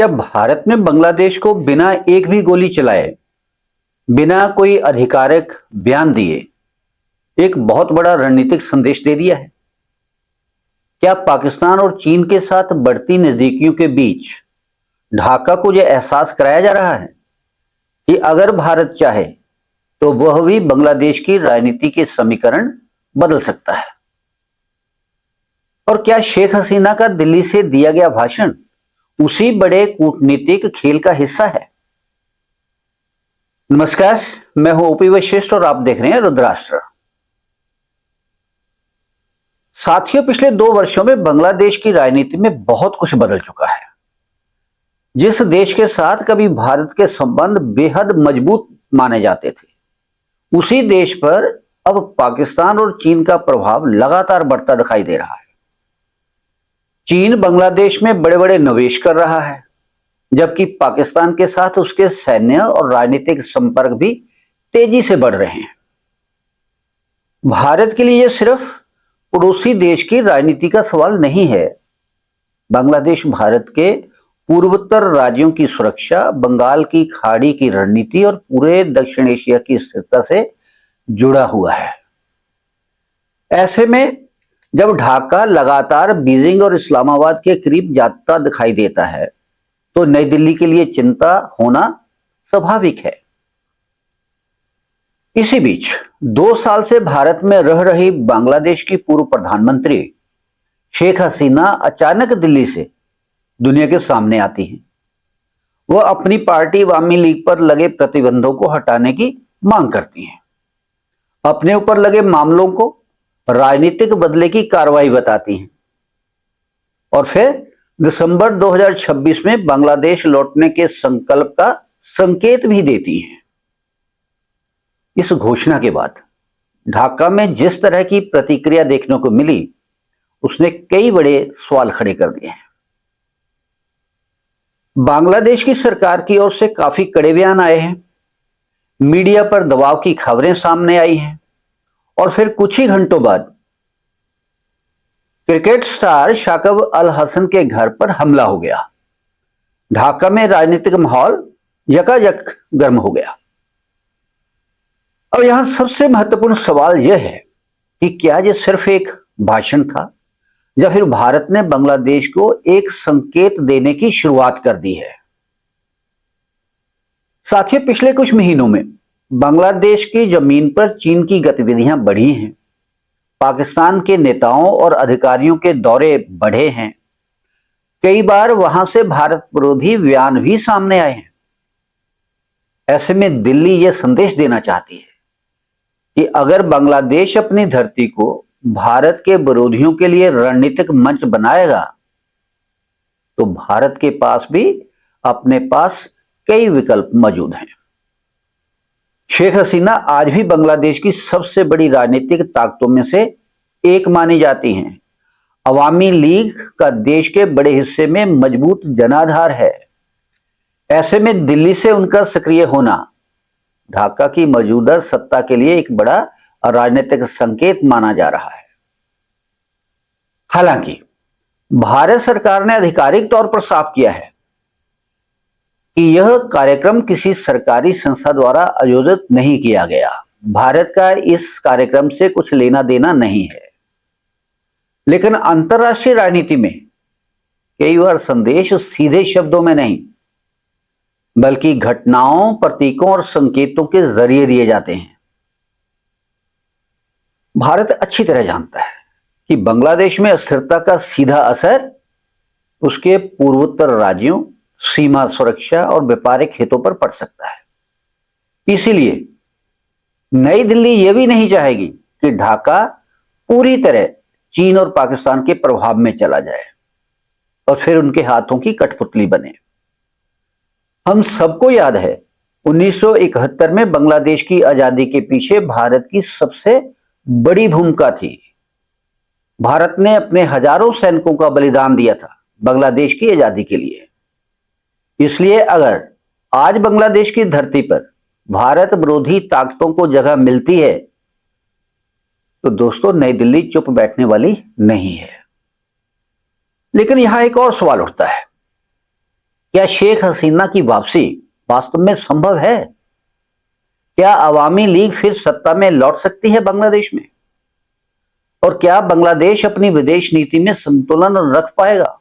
क्या भारत ने बांग्लादेश को बिना एक भी गोली चलाए, बिना कोई आधिकारिक बयान दिए, एक बहुत बड़ा रणनीतिक संदेश दे दिया है? क्या पाकिस्तान और चीन के साथ बढ़ती नजदीकियों के बीच ढाका को यह एहसास कराया जा रहा है कि अगर भारत चाहे तो वह भी बांग्लादेश की राजनीति के समीकरण बदल सकता है? और क्या शेख हसीना का दिल्ली से दिया गया भाषण उसी बड़े कूटनीतिक खेल का हिस्सा है? नमस्कार, मैं हूं ओपी वशिष्ठ और आप देख रहे हैं रुद्राष्ट्र। साथियों, पिछले 2 वर्षों में बांग्लादेश की राजनीति में बहुत कुछ बदल चुका है। जिस देश के साथ कभी भारत के संबंध बेहद मजबूत माने जाते थे, उसी देश पर अब पाकिस्तान और चीन का प्रभाव लगातार बढ़ता दिखाई दे रहा है। चीन बांग्लादेश में बड़े बड़े निवेश कर रहा है, जबकि पाकिस्तान के साथ उसके सैन्य और राजनीतिक संपर्क भी तेजी से बढ़ रहे हैं। भारत के लिए यह सिर्फ पड़ोसी देश की राजनीति का सवाल नहीं है। बांग्लादेश भारत के पूर्वोत्तर राज्यों की सुरक्षा, बंगाल की खाड़ी की रणनीति और पूरे दक्षिण एशिया की स्थिरता से जुड़ा हुआ है। ऐसे में जब ढाका लगातार बीजिंग और इस्लामाबाद के करीब जाता दिखाई देता है, तो नई दिल्ली के लिए चिंता होना स्वाभाविक है। इसी बीच 2 साल से भारत में रह रही बांग्लादेश की पूर्व प्रधानमंत्री शेख हसीना अचानक दिल्ली से दुनिया के सामने आती हैं। वह अपनी पार्टी अवामी लीग पर लगे प्रतिबंधों को हटाने की मांग करती हैं, अपने ऊपर लगे मामलों को राजनीतिक बदले की कार्रवाई बताती हैं और फिर दिसंबर 2026 में बांग्लादेश लौटने के संकल्प का संकेत भी देती हैं। इस घोषणा के बाद ढाका में जिस तरह की प्रतिक्रिया देखने को मिली, उसने कई बड़े सवाल खड़े कर दिए हैं। बांग्लादेश की सरकार की ओर से काफी कड़े बयान आए हैं, मीडिया पर दबाव की खबरें सामने आई हैं और फिर कुछ ही घंटों बाद क्रिकेट स्टार शाकिब अल हसन के घर पर हमला हो गया। ढाका में राजनीतिक माहौल यकायक गर्म हो गया। अब यहां सबसे महत्वपूर्ण सवाल यह है कि क्या यह सिर्फ एक भाषण था या फिर भारत ने बांग्लादेश को एक संकेत देने की शुरुआत कर दी है? साथियों, पिछले कुछ महीनों में बांग्लादेश की जमीन पर चीन की गतिविधियां बढ़ी हैं, पाकिस्तान के नेताओं और अधिकारियों के दौरे बढ़े हैं, कई बार वहां से भारत विरोधी बयान भी सामने आए हैं। ऐसे में दिल्ली यह संदेश देना चाहती है कि अगर बांग्लादेश अपनी धरती को भारत के विरोधियों के लिए रणनीतिक मंच बनाएगा, तो भारत के पास भी अपने पास कई विकल्प मौजूद हैं। शेख हसीना आज भी बांग्लादेश की सबसे बड़ी राजनीतिक ताकतों में से एक मानी जाती हैं। अवामी लीग का देश के बड़े हिस्से में मजबूत जनाधार है। ऐसे में दिल्ली से उनका सक्रिय होना ढाका की मौजूदा सत्ता के लिए एक बड़ा राजनीतिक संकेत माना जा रहा है। हालांकि भारत सरकार ने आधिकारिक तौर पर साफ किया है कि यह कार्यक्रम किसी सरकारी संस्था द्वारा आयोजित नहीं किया गया। भारत का इस कार्यक्रम से कुछ लेना देना नहीं है। लेकिन अंतर्राष्ट्रीय राजनीति में कई बार संदेश सीधे शब्दों में नहीं, बल्कि घटनाओं, प्रतीकों और संकेतों के जरिए दिए जाते हैं। भारत अच्छी तरह जानता है कि बांग्लादेश में अस्थिरता का सीधा असर उसके पूर्वोत्तर राज्यों, सीमा सुरक्षा और व्यापारिक हितों पर पड़ सकता है। इसीलिए नई दिल्ली यह भी नहीं चाहेगी कि ढाका पूरी तरह चीन और पाकिस्तान के प्रभाव में चला जाए और फिर उनके हाथों की कठपुतली बने। हम सबको याद है 1971 में बांग्लादेश की आजादी के पीछे भारत की सबसे बड़ी भूमिका थी। भारत ने अपने हजारों सैनिकों का बलिदान दिया था बांग्लादेश की आजादी के लिए। इसलिए अगर आज बांग्लादेश की धरती पर भारत विरोधी ताकतों को जगह मिलती है, तो दोस्तों नई दिल्ली चुप बैठने वाली नहीं है। लेकिन यहां एक और सवाल उठता है क्या शेख हसीना की वापसी वास्तव में संभव है? क्या अवामी लीग फिर सत्ता में लौट सकती है बांग्लादेश में? और क्या बांग्लादेश अपनी विदेश नीति में संतुलन रख पाएगा?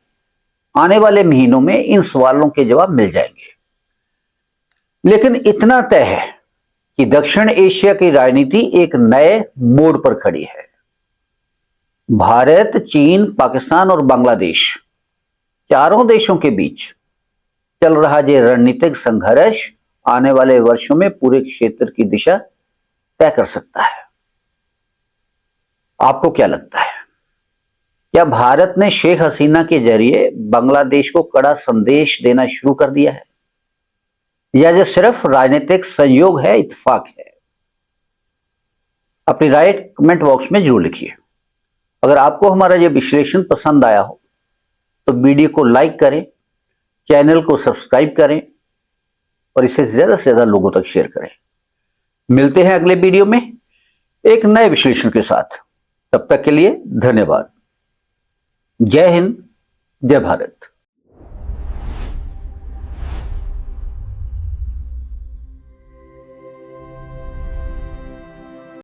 आने वाले महीनों में इन सवालों के जवाब मिल जाएंगे। लेकिन इतना तय है कि दक्षिण एशिया की राजनीति एक नए मोड़ पर खड़ी है। भारत, चीन, पाकिस्तान और बांग्लादेश, चारों देशों के बीच चल रहा ये रणनीतिक संघर्ष आने वाले वर्षों में पूरे क्षेत्र की दिशा तय कर सकता है। आपको क्या लगता है? क्या भारत ने शेख हसीना के जरिए बांग्लादेश को कड़ा संदेश देना शुरू कर दिया है, या जो सिर्फ राजनीतिक संयोग है, इत्तेफाक है? अपनी राय कमेंट बॉक्स में जरूर लिखिए। अगर आपको हमारा यह विश्लेषण पसंद आया हो तो वीडियो को लाइक करें, चैनल को सब्सक्राइब करें और इसे ज्यादा से ज्यादा लोगों तक शेयर करें। मिलते हैं अगले वीडियो में एक नए विश्लेषण के साथ। तब तक के लिए धन्यवाद। जय हिंद, जय भारत।